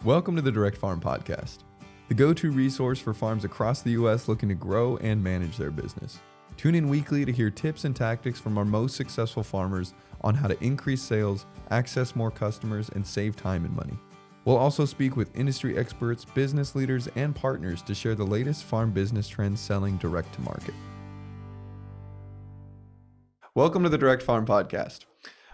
Welcome to the Direct Farm Podcast, the go-to resource for farms across the U.S. looking to grow and manage their business. Tune in weekly to hear tips and tactics from our most successful farmers on how to increase sales, access more customers, and save time and money. We'll also speak with industry experts, business leaders, and partners to share the latest farm business trends selling direct to market. Welcome to the Direct Farm Podcast.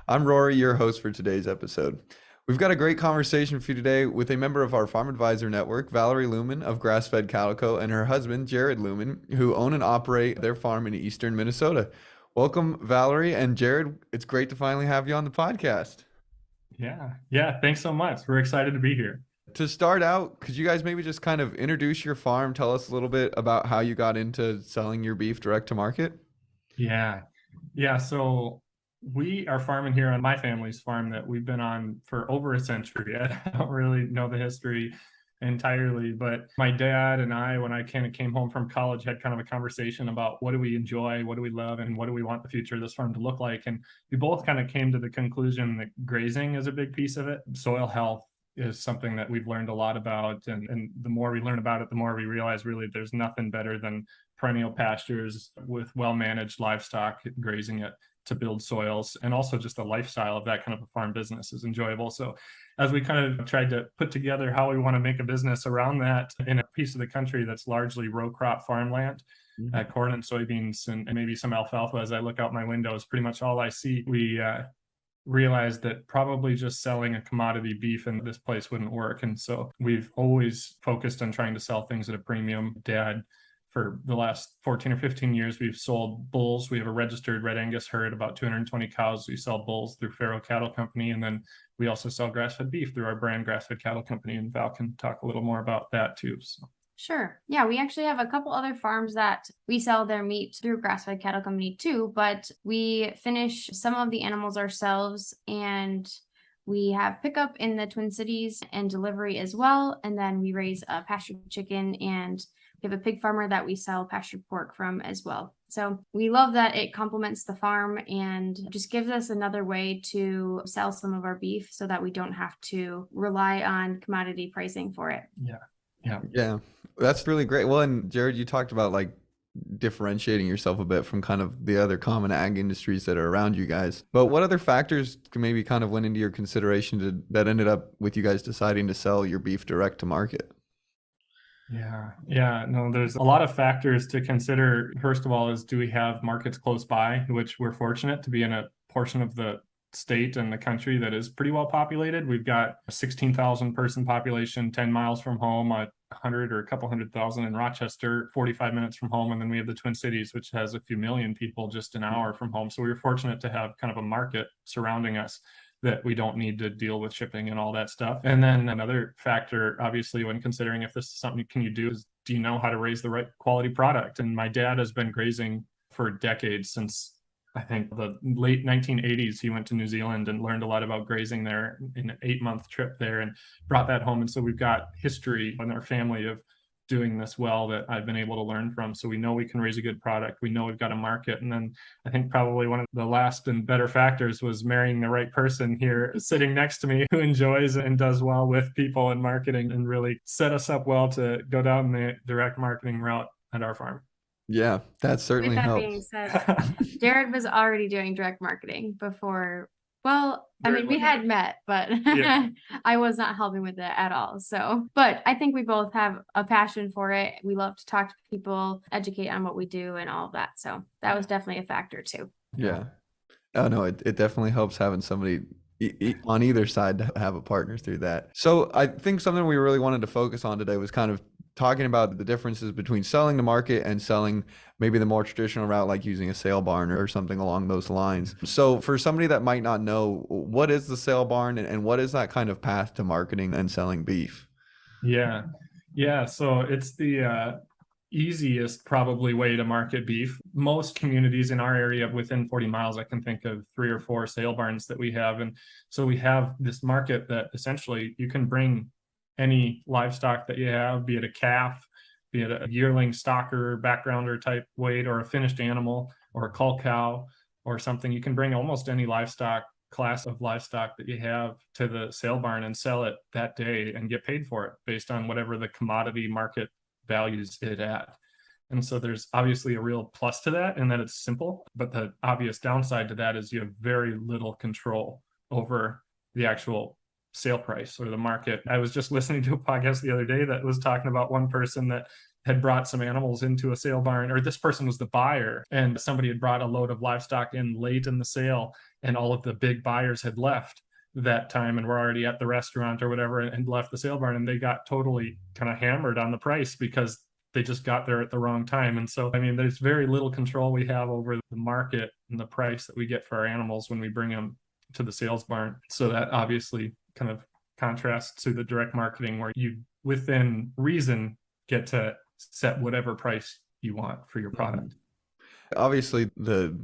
I'm Rory, your host for today's episode. We've got a great conversation for you today with a member of our Farm Advisor Network, Valarie Luhman of Grass Fed Calico, and her husband, Jared Luhman, who own and operate their farm in eastern Minnesota. Welcome, Valarie and Jared. It's great to finally have you on the podcast. Yeah. Thanks so much. We're excited to be here. To start out, could you guys maybe just kind of introduce your farm, tell us a little bit about how you got into selling your beef direct to market? Yeah. So we are farming here on my family's farm that we've been on for over a century. I don't really know the history entirely, but my dad and I, when I kind of came home from college, had kind of a conversation about what do we enjoy, what do we love, and what do we want the future of this farm to look like. And we both kind of came to the conclusion that grazing is a big piece of it. Soil health is something that we've learned a lot about. And the more we learn about it, the more we realize really there's nothing better than perennial pastures with well-managed livestock grazing it to build soils, and also just the lifestyle of that kind of a farm business is enjoyable. So as we kind of tried to put together how we want to make a business around that in a piece of the country that's largely row crop farmland, corn and soybeans and maybe some alfalfa, as I look out my window is pretty much all I see. We realized that probably just selling a commodity beef in this place wouldn't work. And so we've always focused on trying to sell things at a premium. Dad, for the last 14 or 15 years, we've sold bulls. We have a registered Red Angus herd, about 220 cows. We sell bulls through Faro Cattle Company. And then we also sell grass-fed beef through our brand Grass Fed Cattle Company. And Val can talk a little more about that too. So. Sure. Yeah, we actually have a couple other farms that we sell their meat through Grass Fed Cattle Company too, but we finish some of the animals ourselves, and we have pickup in the Twin Cities and delivery as well. And then we raise a pastured chicken, and we have a pig farmer that we sell pastured pork from as well. So we love that it complements the farm and just gives us another way to sell some of our beef so that we don't have to rely on commodity pricing for it. Yeah, that's really great. Well, and Jared, you talked about like differentiating yourself a bit from kind of the other common ag industries that are around you guys. But what other factors maybe kind of went into your consideration that ended up with you guys deciding to sell your beef direct to market? No, there's a lot of factors to consider. First of all, is do we have markets close by, which we're fortunate to be in a portion of the state and the country that is pretty well populated. We've got a 16,000 person population 10 miles from home, 100 or a couple 100,000 in Rochester, 45 minutes from home. And then we have the Twin Cities, which has a few million people just an hour from home. So we were fortunate to have kind of a market surrounding us that we don't need to deal with shipping and all that stuff. And then another factor, obviously, when considering if this is something can you do, is do you know how to raise the right quality product? And my dad has been grazing for decades, since I think the late 1980s. He went to New Zealand and learned a lot about grazing there in an 8-month trip there and brought that home. And so we've got history in our family of doing this well that I've been able to learn from. So we know we can raise a good product. We know we've got a market. And then I think probably one of the last and better factors was marrying the right person here sitting next to me who enjoys and does well with people and marketing, and really set us up well to go down the direct marketing route at our farm. Yeah, that certainly helps. Being said, Jared was already doing direct marketing before. Well, I mean, we had met, but I was not helping with it at all. So, but I think we both have a passion for it. We love to talk to people, educate on what we do and all of that. So that was definitely a factor too. Yeah. Oh, no, it definitely helps having somebody on either side to have a partner through that. So I think something we really wanted to focus on today was kind of talking about the differences between selling to market and selling maybe the more traditional route, like using a sale barn or something along those lines. So for somebody that might not know, what is the sale barn and what is that kind of path to marketing and selling beef? Yeah. So it's the easiest probably way to market beef. Most communities in our area within 40 miles, I can think of 3 or 4 sale barns that we have. And so we have this market that essentially you can bring any livestock that you have, be it a calf, be it a yearling stocker, backgrounder type weight, or a finished animal, or a cull cow, or something. You can bring almost any livestock class of livestock that you have to the sale barn and sell it that day and get paid for it based on whatever the commodity market values it at. And so there's obviously a real plus to that in that it's simple, but the obvious downside to that is you have very little control over the actual sale price or the market. I was just listening to a podcast the other day that was talking about one person that had brought some animals into a sale barn, or this person was the buyer, and somebody had brought a load of livestock in late in the sale, and all of the big buyers had left that time and were already at the restaurant or whatever and left the sale barn, and they got totally kind of hammered on the price because they just got there at the wrong time. And so, I mean, there's very little control we have over the market and the price that we get for our animals when we bring them to the sales barn. So that obviously kind of contrasts to the direct marketing where you, within reason, get to set whatever price you want for your product. Obviously, the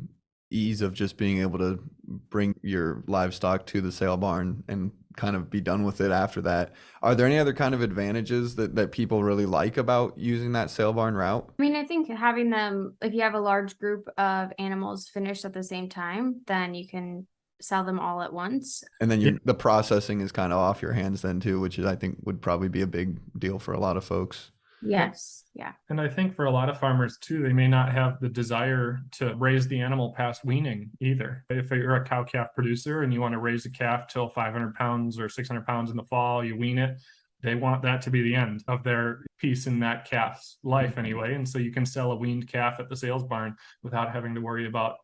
ease of just being able to bring your livestock to the sale barn and kind of be done with it after that. Are there any other kind of advantages that people really like about using that sale barn route? I mean, I think having them, if you have a large group of animals finished at the same time, then you can sell them all at once. And then the processing is kind of off your hands then too, which is, I think, would probably be a big deal for a lot of folks. Yes. Yeah. And I think for a lot of farmers too, they may not have the desire to raise the animal past weaning either. If you're a cow calf producer and you want to raise a calf till 500 pounds or 600 pounds in the fall, you wean it. They want that to be the end of their piece in that calf's life anyway. And so you can sell a weaned calf at the sales barn without having to worry about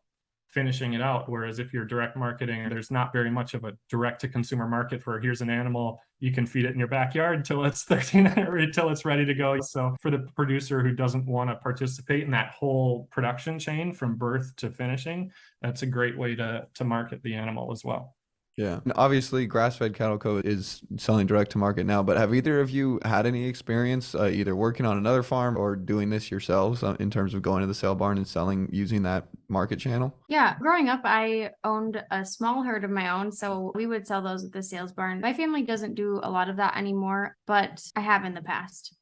finishing it out. Whereas if you're direct marketing, there's not very much of a direct to consumer market for here's an animal, you can feed it in your backyard until it's 13 or until it's ready to go. So for the producer who doesn't want to participate in that whole production chain from birth to finishing, that's a great way to market the animal as well. Yeah. And obviously, Grass-Fed Cattle Co. is selling direct to market now, but have either of you had any experience either working on another farm or doing this yourselves in terms of going to the sale barn and selling using that market channel? Yeah. Growing up, I owned a small herd of my own, so we would sell those at the sales barn. My family doesn't do a lot of that anymore, but I have in the past.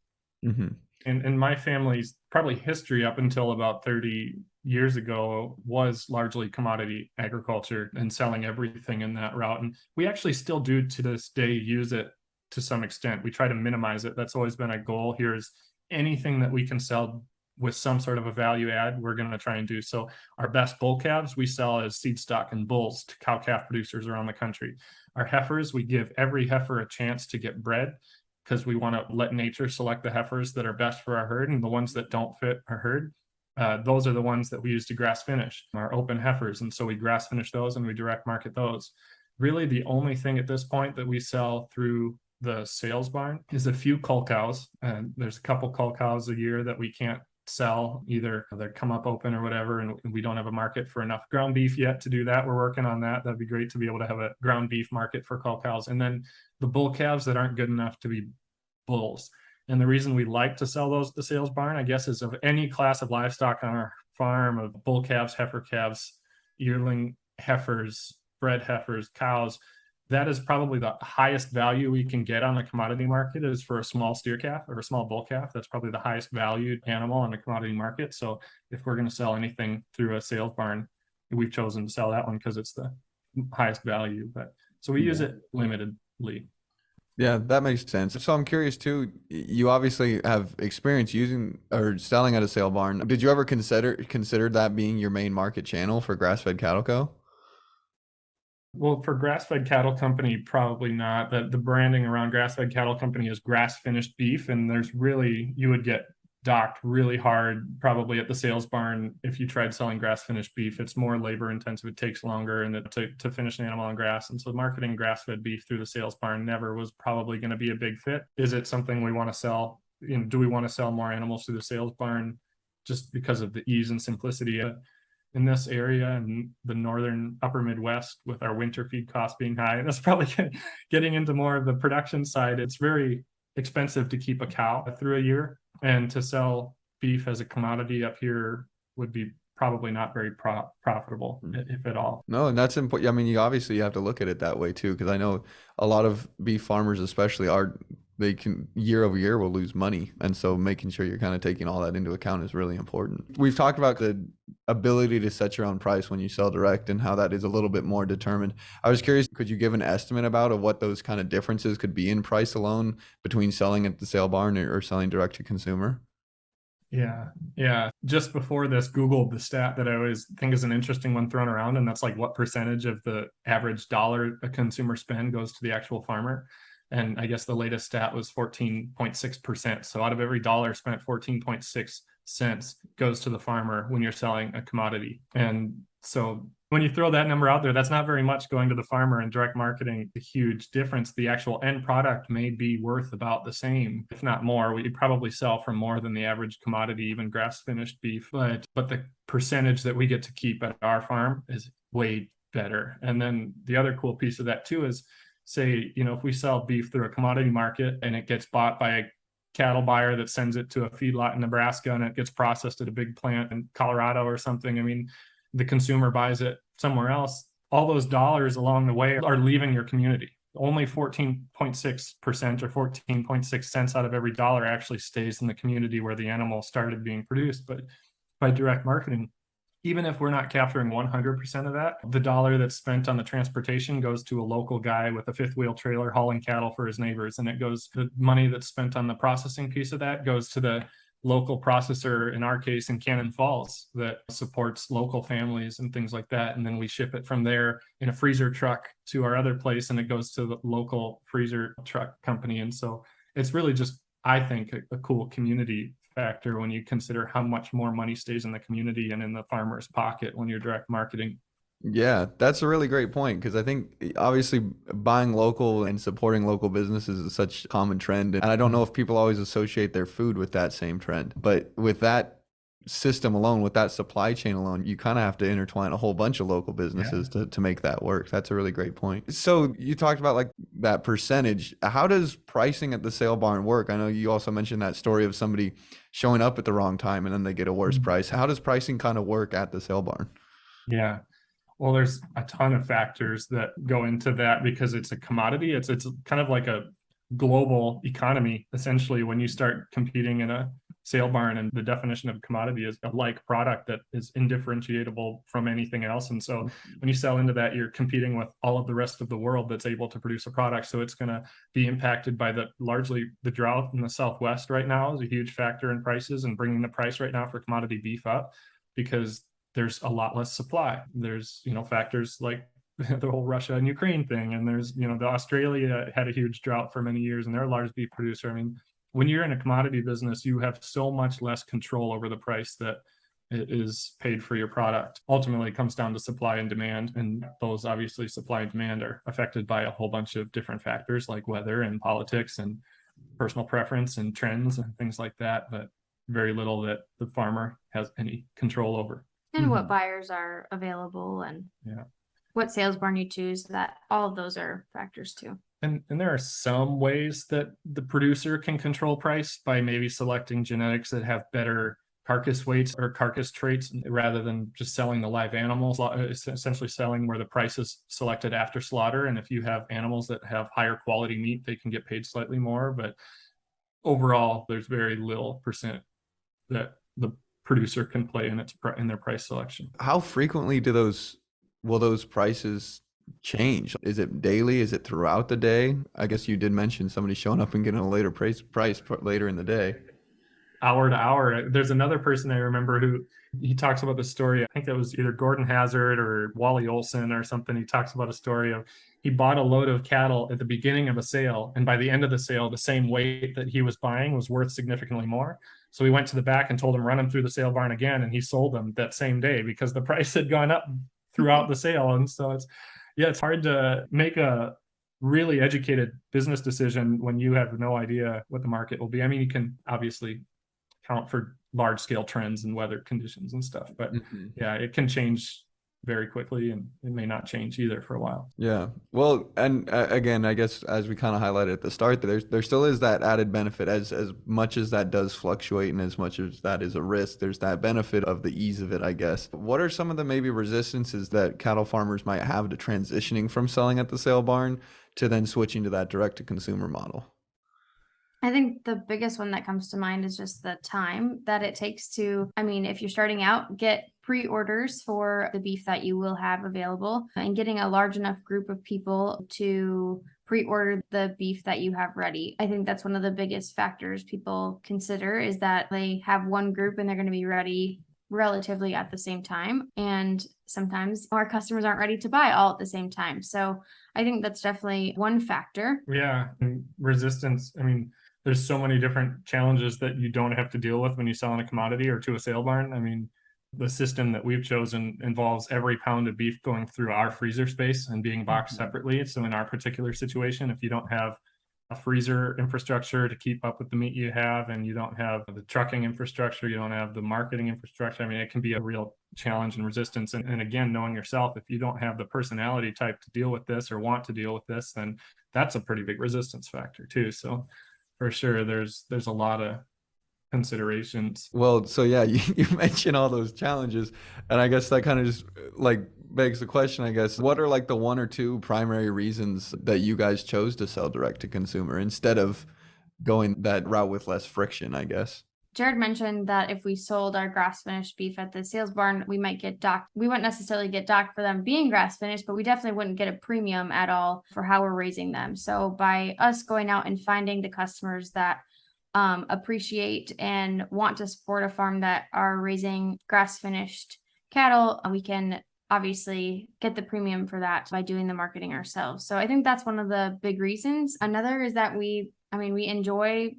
Mm-hmm. And my family's probably history up until about 30 years ago was largely commodity agriculture and selling everything in that route. And we actually still do to this day use it to some extent. We try to minimize it. That's always been a goal here is anything that we can sell with some sort of a value add, we're going to try and do. So our best bull calves, we sell as seed stock and bulls to cow calf producers around the country. Our heifers, we give every heifer a chance to get bred because we want to let nature select the heifers that are best for our herd, and the ones that don't fit our herd, those are the ones that we use to grass finish, our open heifers. And so we grass finish those and we direct market those. Really the only thing at this point that we sell through the sales barn is a few cull cows. And there's a couple cull cows a year that we can't sell, either they come up open or whatever, and we don't have a market for enough ground beef yet to do that. We're working on that. That'd be great to be able to have a ground beef market for cull cows. And then the bull calves that aren't good enough to be bulls. And the reason we like to sell those at the sales barn, I guess, is of any class of livestock on our farm, of bull calves, heifer calves, yearling heifers, bred heifers, cows, that is probably the highest value we can get on the commodity market is for a small steer calf or a small bull calf. That's probably the highest valued animal on the commodity market. So if we're going to sell anything through a sales barn, we've chosen to sell that one because it's the highest value. But so we use it limitedly. Yeah, that makes sense. So I'm curious too, you obviously have experience using or selling at a sale barn. Did you ever consider that being your main market channel for Grass-Fed Cattle Co.? Well, for Grass-Fed Cattle Company, probably not. The branding around Grass-Fed Cattle Company is grass-finished beef, and there's really, you would get docked really hard probably at the sales barn if you tried selling grass-finished beef. It's more labor-intensive, it takes longer, and to finish an animal on grass. And so marketing grass-fed beef through the sales barn never was probably going to be a big fit. Is it something we want to sell? Do we want to sell more animals through the sales barn just because of the ease and simplicity in this area and the northern upper Midwest with our winter feed costs being high? And that's probably getting into more of the production side. It's very expensive to keep a cow through a year, and to sell beef as a commodity up here would be probably not very profitable, if at all. No, and that's important. I mean, you have to look at it that way too, because I know a lot of beef farmers especially are they can year over year will lose money. And so making sure you're kind of taking all that into account is really important. We've talked about the ability to set your own price when you sell direct and how that is a little bit more determined. I was curious, could you give an estimate about of what those kind of differences could be in price alone between selling at the sale barn or selling direct to consumer? Yeah. Yeah. Just before this, Googled the stat that I always think is an interesting one thrown around, and that's like what percentage of the average dollar a consumer spend goes to the actual farmer. And I guess the latest stat was 14.6%. So out of every dollar spent, 14.6 cents goes to the farmer when you're selling a commodity. And so when you throw that number out there, that's not very much going to the farmer. And direct marketing, a huge difference. The actual end product may be worth about the same, if not more. We probably sell for more than the average commodity, even grass finished beef. But the percentage that we get to keep at our farm is way better. And then the other cool piece of that too is, say, if we sell beef through a commodity market and it gets bought by a cattle buyer that sends it to a feedlot in Nebraska and it gets processed at a big plant in Colorado or something. I mean, the consumer buys it somewhere else. All those dollars along the way are leaving your community. Only 14.6% or 14.6 cents out of every dollar actually stays in the community where the animal started being produced. But by direct marketing, even if we're not capturing 100% of that, the dollar that's spent on the transportation goes to a local guy with a fifth wheel trailer hauling cattle for his neighbors. And the money that's spent on the processing piece of that goes to the local processor, in our case in Cannon Falls, that supports local families and things like that. And then we ship it from there in a freezer truck to our other place, and it goes to the local freezer truck company. And so it's really just, I think, a cool community factor when you consider how much more money stays in the community and in the farmer's pocket when you're direct marketing. Yeah, that's a really great point because I think obviously buying local and supporting local businesses is such a common trend. And I don't know if people always associate their food with that same trend. But with that system alone, with that supply chain alone, you kind of have to intertwine a whole bunch of local businesses to make that work. That's a really great point. So you talked about like that percentage. How does pricing at the sale barn work? I know you also mentioned that story of somebody showing up at the wrong time and then they get a worse price. How does pricing kind of work at the sale barn? Yeah. Well, there's a ton of factors that go into that because it's a commodity. It's kind of like a global economy, essentially, when you start competing in a sale barn. And the definition of commodity is a like product that is indifferentiable from anything else. And so when you sell into that, you're competing with all of the rest of the world that's able to produce a product. So it's going to be impacted by largely the drought in the Southwest right now is a huge factor in prices and bringing the price right now for commodity beef up because there's a lot less supply. There's, factors like the whole Russia and Ukraine thing. And there's, the Australia had a huge drought for many years and they're a large beef producer. I mean, when you're in a commodity business, you have so much less control over the price that is paid for your product. Ultimately, it comes down to supply and demand. And those obviously supply and demand are affected by a whole bunch of different factors like weather and politics and personal preference and trends and things like that. But very little that the farmer has any control over. And what buyers are available and what sales barn you choose, that all of those are factors too. And there are some ways that the producer can control price by maybe selecting genetics that have better carcass weights or carcass traits rather than just selling the live animals, essentially selling where the price is selected after slaughter. And if you have animals that have higher quality meat, they can get paid slightly more. But overall, there's very little percent that the producer can play in their price selection. How frequently will those prices change? Is it daily? Is it throughout the day? I guess you did mention somebody showing up and getting a later price later in the day. Hour to hour. There's another person I remember who he talks about the story. I think that was either Gordon Hazard or Wally Olson or something. He talks about a story of he bought a load of cattle at the beginning of a sale. And by the end of the sale, the same weight that he was buying was worth significantly more. So he went to the back and told him, run him through the sale barn again. And he sold them that same day because the price had gone up throughout the sale. And so it's hard to make a really educated business decision when you have no idea what the market will be. I mean, you can obviously count for large scale trends and weather conditions and stuff, but it can change very quickly and it may not change either for a while. Yeah. Well, and again, I guess as we kind of highlighted at the start, there still is that added benefit as much as that does fluctuate and as much as that is a risk, there's that benefit of the ease of it, I guess. What are some of the maybe resistances that cattle farmers might have to transitioning from selling at the sale barn to then switching to that direct to consumer model? I think the biggest one that comes to mind is just the time that it takes to, I mean, if you're starting out, get pre-orders for the beef that you will have available, and getting a large enough group of people to pre-order the beef that you have ready. I think that's one of the biggest factors people consider, is that they have one group and they're going to be ready relatively at the same time. And sometimes our customers aren't ready to buy all at the same time. So I think that's definitely one factor. Yeah, and resistance. I mean, there's so many different challenges that you don't have to deal with when you sell in a commodity or to a sale barn. I mean, the system that we've chosen involves every pound of beef going through our freezer space and being boxed separately. So in our particular situation, if you don't have a freezer infrastructure to keep up with the meat you have, and you don't have the trucking infrastructure, you don't have the marketing infrastructure, I mean, it can be a real challenge and resistance. And again, knowing yourself, if you don't have the personality type to deal with this or want to deal with this, then that's a pretty big resistance factor too. So for sure, there's a lot of considerations. Well, so yeah, you mentioned all those challenges, and I guess that kind of just like begs the question, I guess, what are like the one or two primary reasons that you guys chose to sell direct to consumer instead of going that route with less friction, I guess? Jared mentioned that if we sold our grass finished beef at the sales barn, we might get docked. We wouldn't necessarily get docked for them being grass finished, but we definitely wouldn't get a premium at all for how we're raising them. So by us going out and finding the customers that appreciate and want to support a farm that are raising grass finished cattle, we can obviously get the premium for that by doing the marketing ourselves. So I think that's one of the big reasons. Another is that we enjoy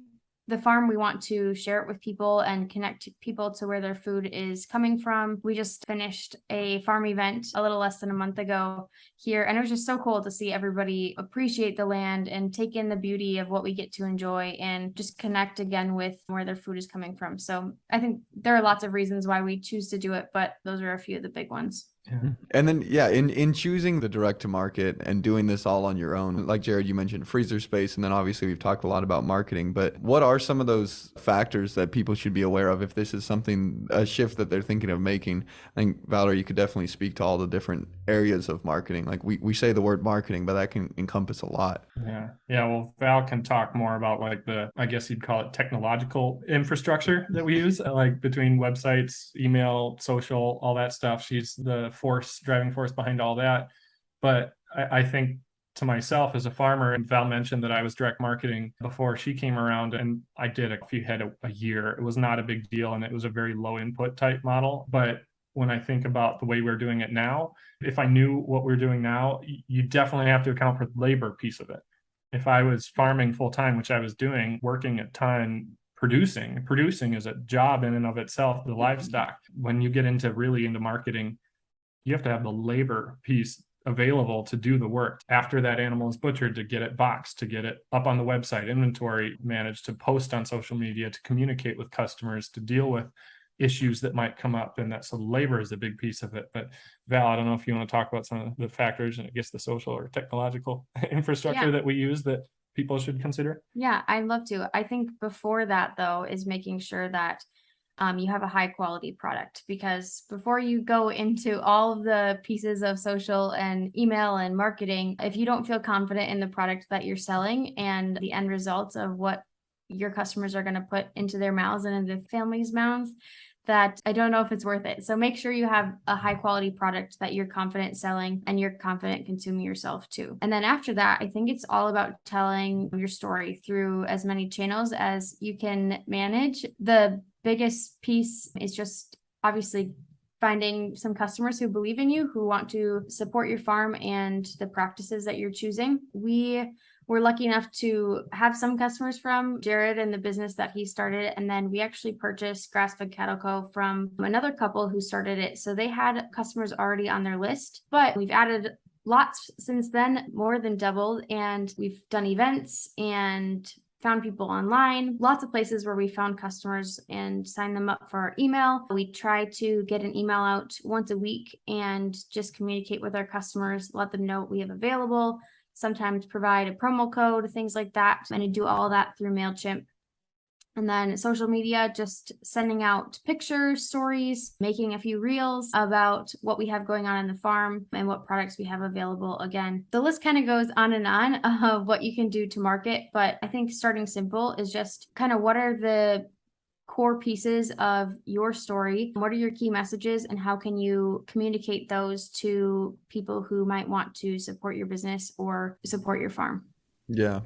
the farm. We want to share it with people and connect people to where their food is coming from. We just finished a farm event a little less than a month ago here, and it was just so cool to see everybody appreciate the land and take in the beauty of what we get to enjoy and just connect again with where their food is coming from. So I think there are lots of reasons why we choose to do it, but those are a few of the big ones. Yeah. And then, yeah, in choosing the direct to market and doing this all on your own, like Jared, you mentioned freezer space, and then obviously we've talked a lot about marketing, but what are some of those factors that people should be aware of if this is a shift that they're thinking of making? I think, Valarie, you could definitely speak to all the different areas of marketing. Like we say the word marketing, but that can encompass a lot. Yeah. Well, Val can talk more about like I guess you'd call it technological infrastructure that we use, like between websites, email, social, all that stuff. She's the driving force behind all that. But I think to myself as a farmer, and Val mentioned that I was direct marketing before she came around, and I did a few head a year. It was not a big deal, and it was a very low input type model. But when I think about the way we're doing it now, if I knew what we're doing now, you definitely have to account for the labor piece of it. If I was farming full time, which I was doing, working a ton, producing is a job in and of itself, the livestock. When you get into marketing, you have to have the labor piece available to do the work after that animal is butchered, to get it boxed, to get it up on the website, inventory managed, to post on social media, to communicate with customers, to deal with issues that might come up. And so labor is a big piece of it. But Val, I don't know if you want to talk about some of the factors and I guess the social or technological infrastructure that we use that people should consider. Yeah, I'd love to. I think before that, though, is making sure that you have a high quality product, because before you go into all of the pieces of social and email and marketing, if you don't feel confident in the product that you're selling and the end results of what your customers are going to put into their mouths and into their families' mouths, that I don't know if it's worth it. So make sure you have a high quality product that you're confident selling and you're confident consuming yourself too. And then after that, I think it's all about telling your story through as many channels as you can manage. The biggest piece is just obviously finding some customers who believe in you, who want to support your farm and the practices that you're choosing. We're lucky enough to have some customers from Jared and the business that he started. And then we actually purchased Grass-Fed Cattle Co. from another couple who started it. So they had customers already on their list, but we've added lots since then, more than doubled. And we've done events and found people online, lots of places where we found customers and signed them up for our email. We try to get an email out once a week and just communicate with our customers, let them know what we have available, sometimes provide a promo code, things like that, and do all that through MailChimp. And then social media, just sending out pictures, stories, making a few reels about what we have going on in the farm and what products we have available. Again, the list kind of goes on and on of what you can do to market, but I think starting simple is just kind of what are the core pieces of your story? What are your key messages and how can you communicate those to people who might want to support your business or support your farm? Yeah.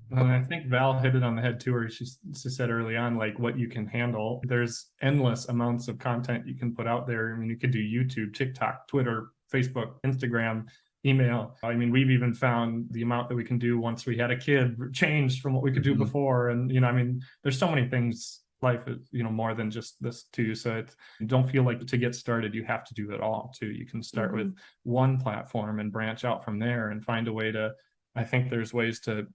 And I think Val hit it on the head too, where she said early on, like what you can handle. There's endless amounts of content you can put out there. I mean, you could do YouTube, TikTok, Twitter, Facebook, Instagram, email. I mean, we've even found the amount that we can do once we had a kid changed from what we could do before. And, I mean, there's so many things. Life is, more than just this too. So don't feel like to get started, you have to do it all too. You can start with one platform and branch out from there and find a way to, I think there's ways to,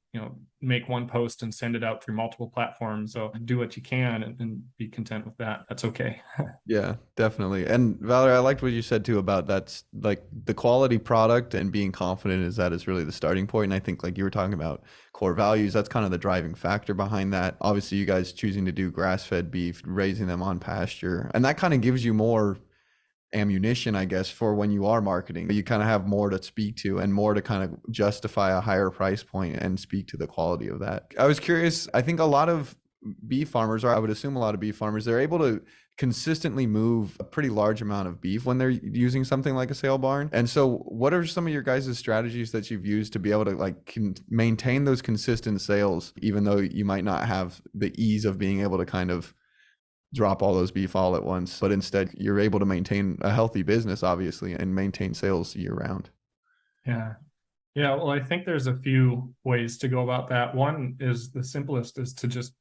make one post and send it out through multiple platforms. So do what you can and be content with that. That's okay. Yeah, definitely. And Valarie, I liked what you said too about that's like the quality product and being confident is really the starting point. And I think like you were talking about core values, that's kind of the driving factor behind that. Obviously, you guys choosing to do grass-fed beef, raising them on pasture, and that kind of gives you more ammunition, I guess, for when you are marketing. You kind of have more to speak to and more to kind of justify a higher price point and speak to the quality of that. I was curious, I think a lot of beef farmers, or I would assume a lot of beef farmers, they're able to consistently move a pretty large amount of beef when they're using something like a sale barn. And so what are some of your guys' strategies that you've used to be able to like maintain those consistent sales, even though you might not have the ease of being able to kind of drop all those beef all at once, but instead you're able to maintain a healthy business, obviously, and maintain sales year round? Yeah. Yeah. Well, I think there's a few ways to go about that. One is the simplest is to just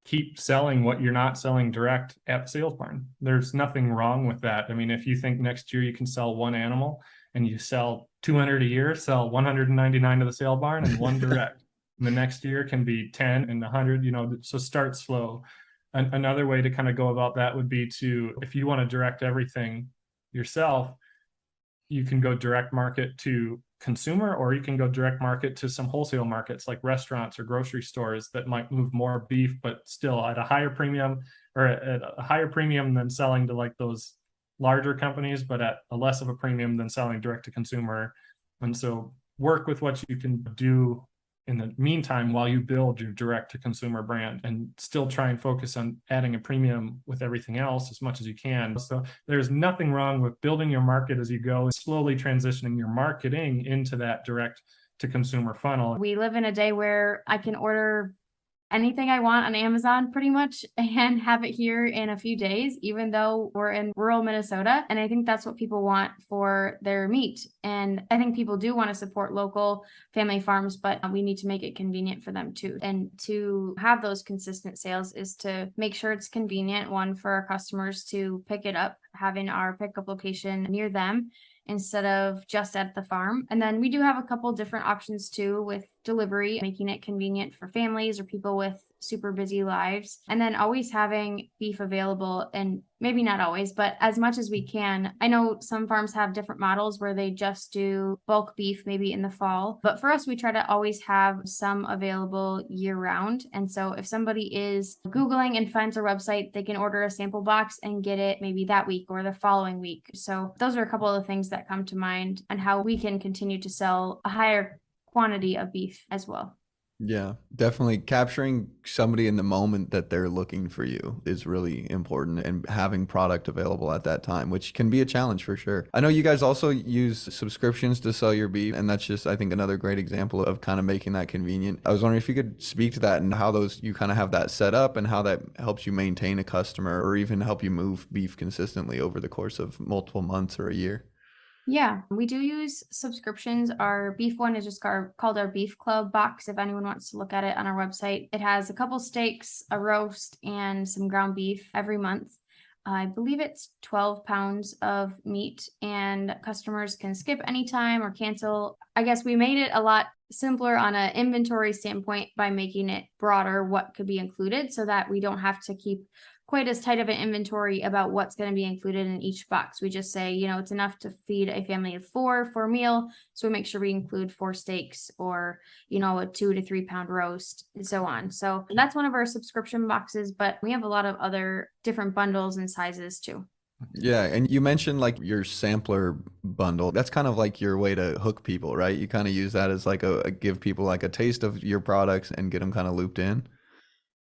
keep selling what you're not selling direct at the sales barn. There's nothing wrong with that. I mean, if you think next year you can sell one animal and you sell 200 a year, sell 199 to the sale barn and one direct. And the next year can be 10 and 100, so start slow. Another way to kind of go about that would be to, if you want to direct everything yourself, you can go direct market to consumer, or you can go direct market to some wholesale markets like restaurants or grocery stores that might move more beef, but still at a higher premium, or at a higher premium than selling to like those larger companies, but at a less of a premium than selling direct to consumer. And so work with what you can do in the meantime while you build your direct to consumer brand, and still try and focus on adding a premium with everything else as much as you can. So there's nothing wrong with building your market as you go and slowly transitioning your marketing into that direct to consumer funnel. We live in a day where I can order anything I want on Amazon pretty much and have it here in a few days, even though we're in rural Minnesota. And I think that's what people want for their meat. And I think people do want to support local family farms, but we need to make it convenient for them too. And to have those consistent sales is to make sure it's convenient, one, for our customers to pick it up, having our pickup location near them instead of just at the farm. And then we do have a couple different options too with delivery, making it convenient for families or people with super busy lives. And then always having beef available, and maybe not always, but as much as we can. I know some farms have different models where they just do bulk beef maybe in the fall, but for us, we try to always have some available year round. And so if somebody is Googling and finds our website, they can order a sample box and get it maybe that week or the following week. So those are a couple of the things that come to mind and how we can continue to sell a higher quantity of beef as well. Yeah, definitely capturing somebody in the moment that they're looking for you is really important, and having product available at that time, which can be a challenge for sure. I know you guys also use subscriptions to sell your beef, and that's just, I think, another great example of kind of making that convenient. I was wondering if you could speak to that and how those, you kind of have that set up and how that helps you maintain a customer or even help you move beef consistently over the course of multiple months or a year. Yeah, we do use subscriptions. Our beef one is just called our Beef Club box. If anyone wants to look at it on our website, it has a couple steaks, a roast, and some ground beef every month. I believe it's 12 pounds of meat, and customers can skip anytime or cancel. I guess we made it a lot simpler on an inventory standpoint by making it broader what could be included, so that we don't have to keep quite as tight of an inventory about what's going to be included in each box. We just say, it's enough to feed a family of 4 for a meal. So we make sure we include 4 steaks or, a 2 to 3 pound roast and so on. So that's one of our subscription boxes, but we have a lot of other different bundles and sizes too. Yeah, and you mentioned like your sampler bundle. That's kind of like your way to hook people, right? You kind of use that as like a give people like a taste of your products and get them kind of looped in.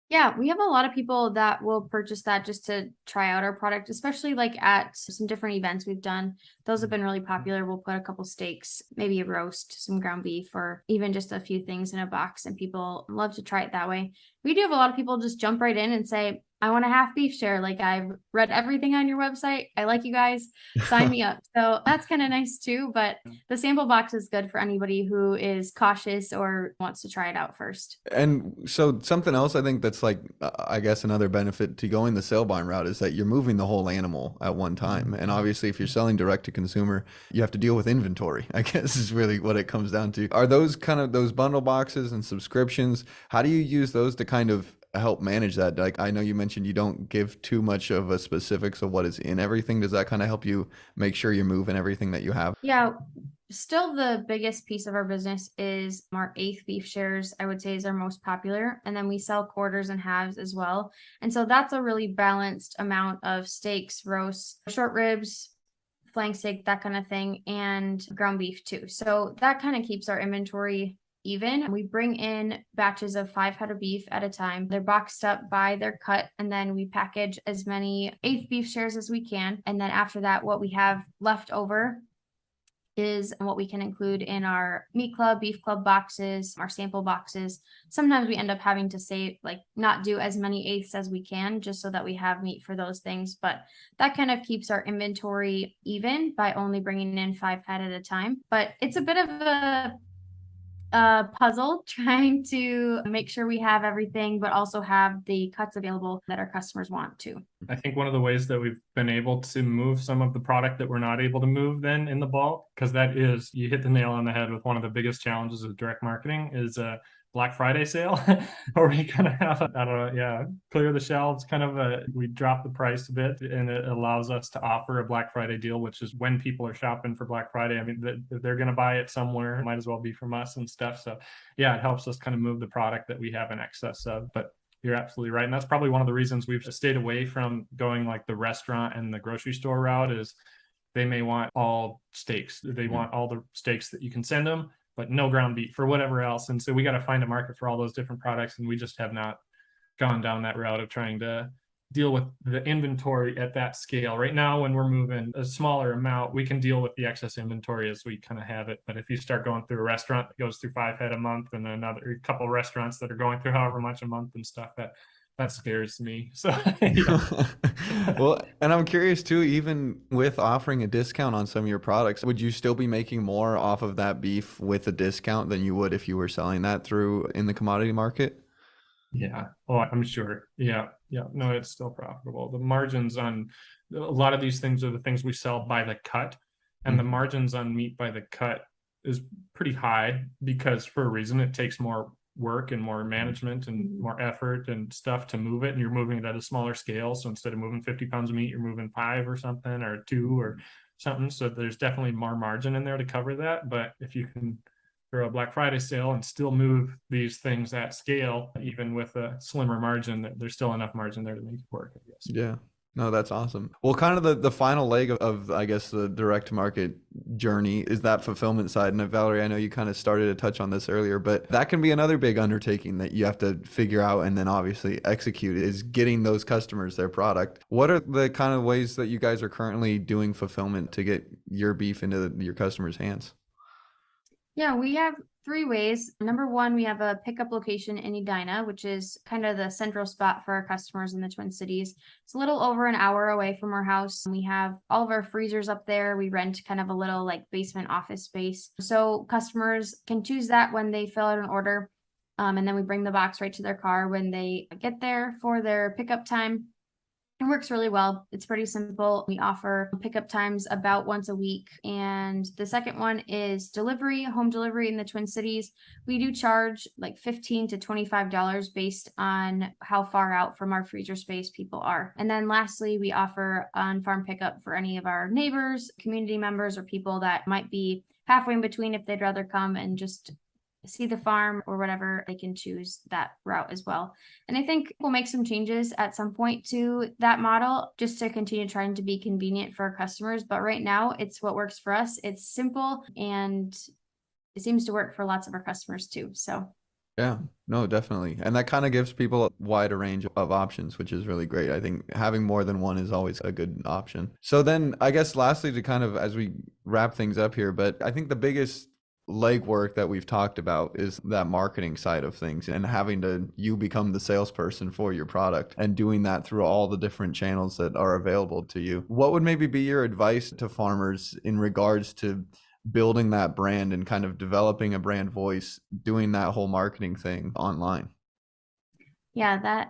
Yeah, we have a lot of people that will purchase that just to try out our product, especially like at some different events we've done. Those have been really popular. We'll put a couple steaks, maybe a roast, some ground beef, or even just a few things in a box, and people love to try it that way. We do have a lot of people just jump right in and say, I want a half beef share. Like, I've read everything on your website. I like you guys. Sign me up. So that's kind of nice too. But the sample box is good for anybody who is cautious or wants to try it out first. And so something else I think that's like, I guess another benefit to going the sale barn route is that you're moving the whole animal at one time. And obviously if you're selling direct to consumer, you have to deal with inventory, I guess is really what it comes down to. Are those kind of those bundle boxes and subscriptions, how do you use those to kind of help manage that? Like, I know you mentioned you don't give too much of a specifics of what is in everything. Does that kind of help you make sure you're moving everything that you have? Yeah, still the biggest piece of our business is our eighth beef shares, I would say is our most popular. And then we sell quarters and halves as well. And so that's a really balanced amount of steaks, roasts, short ribs, flank steak, that kind of thing, and ground beef too. So that kind of keeps our inventory even. We bring in batches of 5 head of beef at a time. They're boxed up by their cut, and then we package as many eighth beef shares as we can. And then after that, what we have left over is what we can include in our meat club, beef club boxes, our sample boxes. Sometimes we end up having to say, like, not do as many eighths as we can just so that we have meat for those things. But that kind of keeps our inventory even by only bringing in 5 head at a time. But it's a bit of a puzzle trying to make sure we have everything, but also have the cuts available that our customers want to. I think one of the ways that we've been able to move some of the product that we're not able to move then in the bulk, because that is, you hit the nail on the head with one of the biggest challenges of direct marketing, is Black Friday sale, or we kind of have, I don't know, clear the shelves, kind of we drop the price a bit, and it allows us to offer a Black Friday deal, which is when people are shopping for Black Friday. I mean, if they're going to buy it somewhere, it might as well be from us and stuff. So yeah, it helps us kind of move the product that we have in excess of. But you're absolutely right. And that's probably one of the reasons we've stayed away from going like the restaurant and the grocery store route is they may want all steaks. They want all the steaks that you can send them, but no ground beef or whatever else. And so we got to find a market for all those different products. And we just have not gone down that route of trying to deal with the inventory at that scale. Right now, when we're moving a smaller amount, we can deal with the excess inventory as we kind of have it. But if you start going through a restaurant that goes through 5 head a month and another couple of restaurants that are going through however much a month and stuff, that scares me. So Well, and I'm curious too, even with offering a discount on some of your products, would you still be making more off of that beef with a discount than you would if you were selling that through in the commodity market? Yeah. Oh, I'm sure. Yeah. No, it's still profitable. The margins on a lot of these things are the things we sell by the cut, and the margins on meat by the cut is pretty high because for a reason it takes more work and more management and more effort and stuff to move it, and you're moving it at a smaller scale. So instead of moving 50 pounds of meat, you're moving 5 or something, or 2 or something. So there's definitely more margin in there to cover that. But if you can a Black Friday sale and still move these things at scale, even with a slimmer margin, there's still enough margin there to make it work, I guess. Yeah. No, that's awesome. Well, kind of the final leg of, I guess, the direct market journey is that fulfillment side. And Valarie, I know you kind of started to touch on this earlier, but that can be another big undertaking that you have to figure out and then obviously execute is getting those customers their product. What are the kind of ways that you guys are currently doing fulfillment to get your beef into your customers' hands? Yeah, we have 3 ways. Number 1, we have a pickup location in Edina, which is kind of the central spot for our customers in the Twin Cities. It's a little over an hour away from our house. We have all of our freezers up there. We rent kind of a little like basement office space. So customers can choose that when they fill out an order. And then we bring the box right to their car when they get there for their pickup time. It works really well. It's pretty simple. We offer pickup times about once a week. And the second one is delivery, home delivery in the Twin Cities. We do charge like $15 to $25 based on how far out from our freezer space people are. And then lastly, we offer on-farm pickup for any of our neighbors, community members, or people that might be halfway in between. If they'd rather come and just see the farm or whatever, they can choose that route as well. And I think we'll make some changes at some point to that model just to continue trying to be convenient for our customers. But right now, it's what works for us. It's simple and it seems to work for lots of our customers too. So Yeah, no, definitely. And that kind of gives people a wider range of options, which is really great. I think having more than one is always a good option. So then I guess lastly, to kind of as we wrap things up here, but I think the biggest legwork that we've talked about is that marketing side of things and having to you become the salesperson for your product and doing that through all the different channels that are available to you. What would maybe be your advice to farmers in regards to building that brand and kind of developing a brand voice, doing that whole marketing thing online? yeah,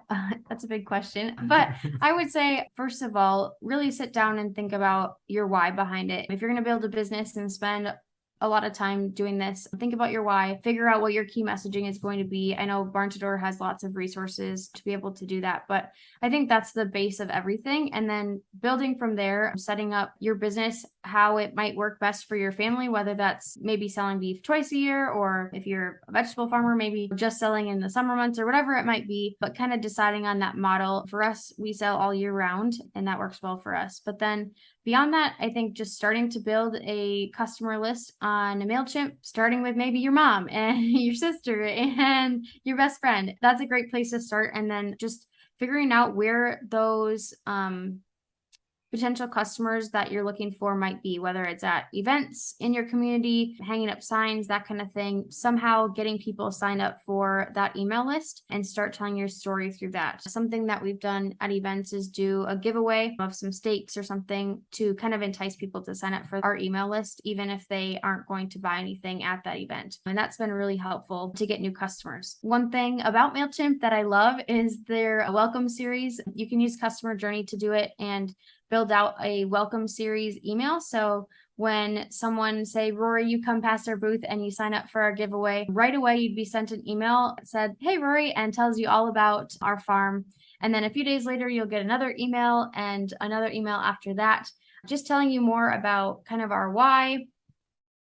that's a big question. But I would say, first of all, really sit down and think about your why behind it. If you're going to build a business and spend a lot of time doing this, think about your why, figure out what your key messaging is going to be. I know Barn to Door has lots of resources to be able to do that, but I think that's the base of everything. And then building from there, setting up your business, how it might work best for your family, whether that's maybe selling beef twice a year, or if you're a vegetable farmer, maybe just selling in the summer months or whatever it might be, but kind of deciding on that model. For us, we sell all year round and that works well for us. But then beyond that, I think just starting to build a customer list on MailChimp, starting with maybe your mom and your sister and your best friend. That's a great place to start. And then just figuring out where those potential customers that you're looking for might be, whether it's at events in your community, hanging up signs, that kind of thing, somehow getting people signed up for that email list and start telling your story through that. Something that we've done at events is do a giveaway of some steaks or something to kind of entice people to sign up for our email list, even if they aren't going to buy anything at that event. And that's been really helpful to get new customers. One thing about MailChimp that I love is their welcome series. You can use customer journey to do it and build out a welcome series email. So when someone say, Rory, you come past our booth and you sign up for our giveaway, right away you'd be sent an email that said, hey, Rory, and tells you all about our farm. And then a few days later, you'll get another email and another email after that, just telling you more about kind of our why,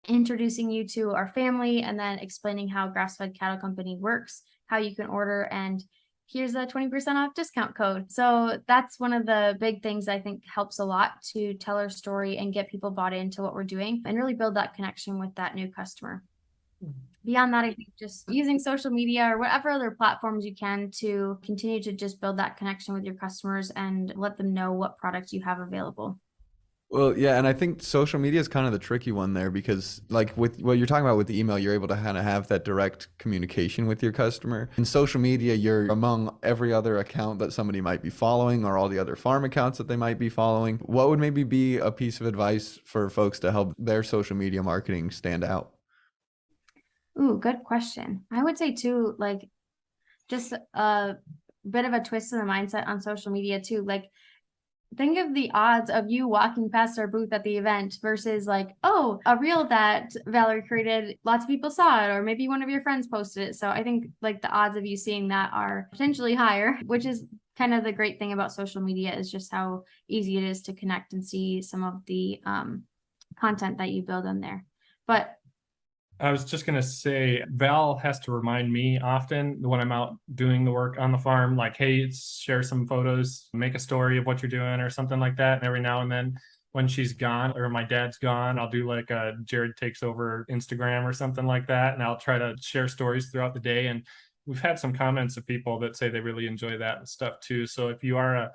introducing you to our family, and then explaining how Grass-Fed Cattle Company works, how you can order, and here's a 20% off discount code. So that's one of the big things I think helps a lot to tell our story and get people bought into what we're doing and really build that connection with that new customer. Beyond that, I think just using social media or whatever other platforms you can to continue to just build that connection with your customers and let them know what products you have available. Well, yeah, and I think social media is kind of the tricky one there because, like, with what you're talking about with the email, you're able to kind of have that direct communication with your customer. In social media, you're among every other account that somebody might be following or all the other farm accounts that they might be following. What would maybe be a piece of advice for folks to help their social media marketing stand out? Ooh, good question. I would say too, like, just a bit of a twist in the mindset on social media too. Like, think of the odds of you walking past our booth at the event versus like, oh, a reel that Valarie created, lots of people saw it, or maybe one of your friends posted it. So I think like the odds of you seeing that are potentially higher, which is kind of the great thing about social media is just how easy it is to connect and see some of the content that you build in there. But I was just going to say, Val has to remind me often when I'm out doing the work on the farm, like, hey, share some photos, make a story of what you're doing or something like that. And every now and then when she's gone or my dad's gone, I'll do like a Jared takes over Instagram or something like that. And I'll try to share stories throughout the day. And we've had some comments of people that say they really enjoy that and stuff too. So if you are a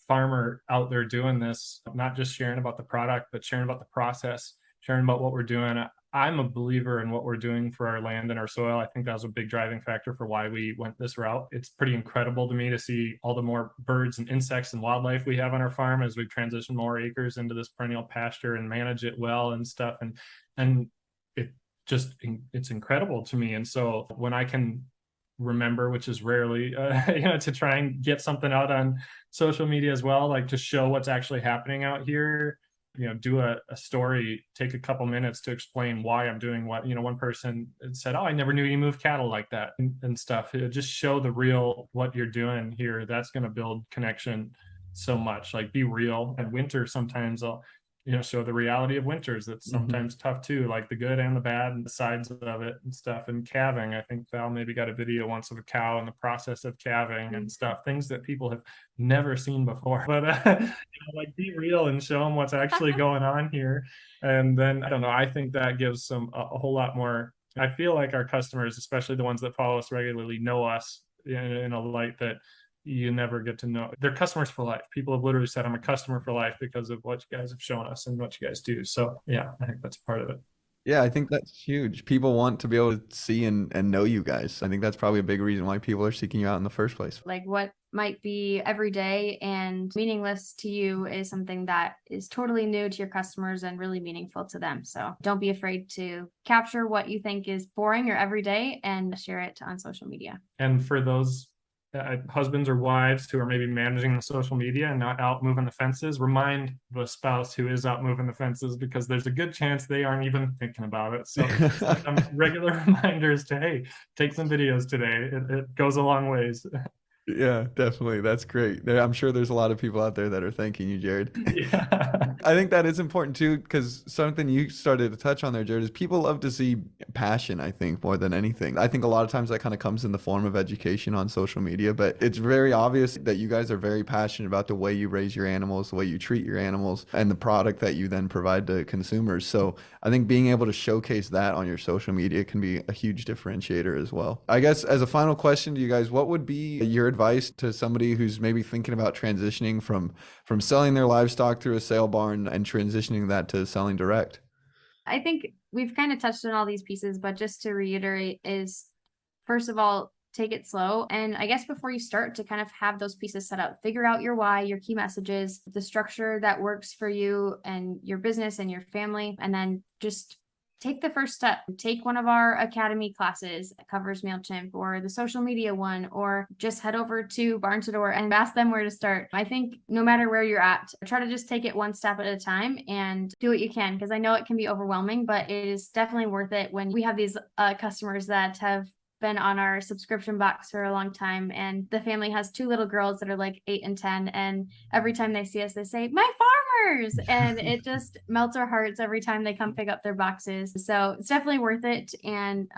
farmer out there doing this, not just sharing about the product, but sharing about the process, sharing about what we're doing, I'm a believer in what we're doing for our land and our soil. I think that was a big driving factor for why we went this route. It's pretty incredible to me to see all the more birds and insects and wildlife we have on our farm as we transition more acres into this perennial pasture and manage it well and stuff. And it just, it's incredible to me. And so when I can remember, which is rarely, to try and get something out on social media as well, like to show what's actually happening out here. Do a story, take a couple minutes to explain why I'm doing what. One person said, "Oh, I never knew you move cattle like that," and stuff. Just show the real what you're doing here. That's going to build connection so much. Like, be real. And winter, sometimes I'll show the reality of winters. That's sometimes tough too, like the good and the bad and the sides of it and stuff. And calving, I think Val maybe got a video once of a cow and the process of calving and stuff, things that people have never seen before. But like, be real and show them what's actually going on here. And then, I don't know, I think that gives them a whole lot more. I feel like our customers, especially the ones that follow us regularly, know us in a light that you never get to know. They're customers for life. People have literally said, "I'm a customer for life because of what you guys have shown us and what you guys do." So yeah, I think that's part of it. Yeah, I think that's huge. People want to be able to see and know you guys. I think that's probably a big reason why people are seeking you out in the first place. Like, what might be everyday and meaningless to you is something that is totally new to your customers and really meaningful to them. So don't be afraid to capture what you think is boring or everyday and share it on social media. And for those husbands or wives who are maybe managing the social media and not out moving the fences, remind the spouse who is out moving the fences, because there's a good chance they aren't even thinking about it. So regular reminders to, hey, take some videos today. It goes a long ways. Yeah, definitely. That's great. I'm sure there's a lot of people out there that are thanking you, Jared. Yeah. I think that is important too, because something you started to touch on there, Jared, is people love to see passion, I think, more than anything. I think a lot of times that kind of comes in the form of education on social media, but it's very obvious that you guys are very passionate about the way you raise your animals, the way you treat your animals, and the product that you then provide to consumers. So I think being able to showcase that on your social media can be a huge differentiator as well. I guess as a final question to you guys, what would be your advice to somebody who's maybe thinking about transitioning from selling their livestock through a sale barn and transitioning that to selling direct? I think we've kind of touched on all these pieces, but just to reiterate is, first of all, take it slow. And I guess before you start, to kind of have those pieces set up, figure out your why, your key messages, the structure that works for you and your business and your family, and then just take the first step. Take one of our academy classes that covers MailChimp, or the social media one, or just head over to Barn to Door and ask them where to start. I think no matter where you're at, try to just take it one step at a time and do what you can, because I know it can be overwhelming, but it is definitely worth it when we have these customers that have been on our subscription box for a long time, and the family has 2 little girls that are like 8 and 10, and every time they see us, they say, "My farmers," and it just melts our hearts every time they come pick up their boxes. So it's definitely worth it, and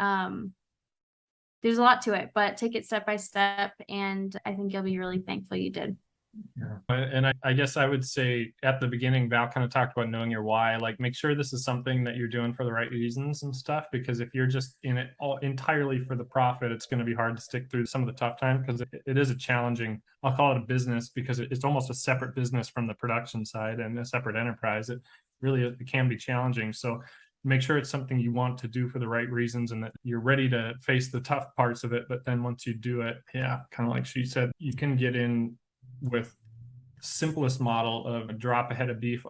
there's a lot to it, but take it step by step, and I think you'll be really thankful you did. Yeah. And I guess I would say at the beginning, Val kind of talked about knowing your why. Like, make sure this is something that you're doing for the right reasons and stuff, because if you're just in it all entirely for the profit, it's going to be hard to stick through some of the tough times, because it is a challenging, I'll call it a business, because it's almost a separate business from the production side and a separate enterprise. It can be challenging. So make sure it's something you want to do for the right reasons and that you're ready to face the tough parts of it. But then once you do it, yeah, kind of like she said, you can get in with simplest model of a drop ahead of beef.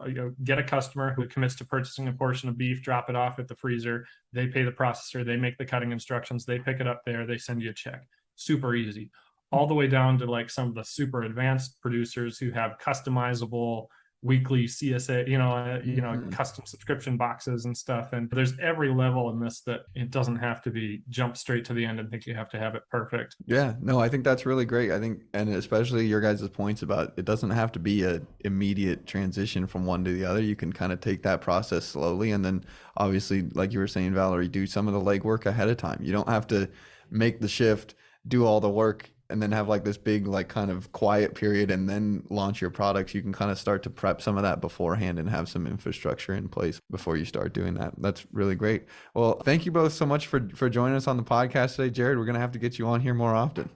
Get a customer who commits to purchasing a portion of beef, drop it off at the freezer, they pay the processor, they make the cutting instructions, they pick it up there, they send you a check. Super easy. All the way down to like some of the super advanced producers who have customizable weekly CSA, custom subscription boxes and stuff. And there's every level in this that it doesn't have to be jump straight to the end and think you have to have it perfect. Yeah, no, I think that's really great. I think, and especially your guys' points about it doesn't have to be a immediate transition from one to the other. You can kind of take that process slowly, and then obviously, like you were saying, Valarie, do some of the legwork ahead of time. You don't have to make the shift, do all the work, and then have like this big like kind of quiet period and then launch your products. You can kind of start to prep some of that beforehand and have some infrastructure in place before you start doing that. That's really great. Well, thank you both so much for joining us on the podcast today. Jared, we're going to have to get you on here more often.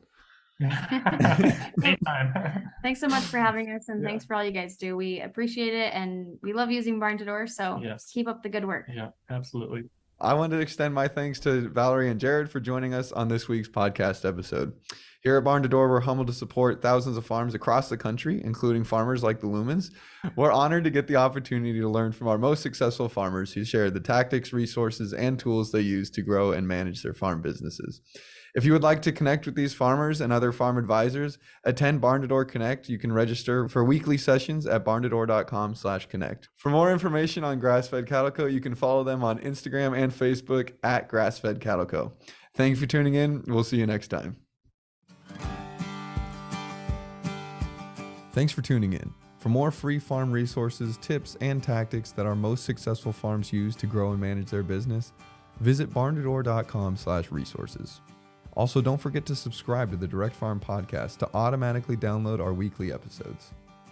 Anytime. Thanks so much for having us, and thanks for all you guys do. We appreciate it, and we love using Barn to Door, so keep up the good work. Yeah, absolutely. I wanted to extend my thanks to Valarie and Jared for joining us on this week's podcast episode. Here at Barn to Door, we're humbled to support thousands of farms across the country, including farmers like the Luhmans. We're honored to get the opportunity to learn from our most successful farmers who share the tactics, resources, and tools they use to grow and manage their farm businesses. If you would like to connect with these farmers and other farm advisors, attend Barn to Door Connect. You can register for weekly sessions at barntodoor.com/connect. For more information on Grass-Fed Cattle Co., you can follow them on Instagram and Facebook at Grass-Fed Cattle Co. Thank you for tuning in. We'll see you next time. Thanks for tuning in. For more free farm resources, tips, and tactics that our most successful farms use to grow and manage their business, visit barntodoor.com/resources. Also, don't forget to subscribe to the Direct Farm Podcast to automatically download our weekly episodes.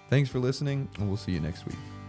Thanks for listening, and we'll see you next week.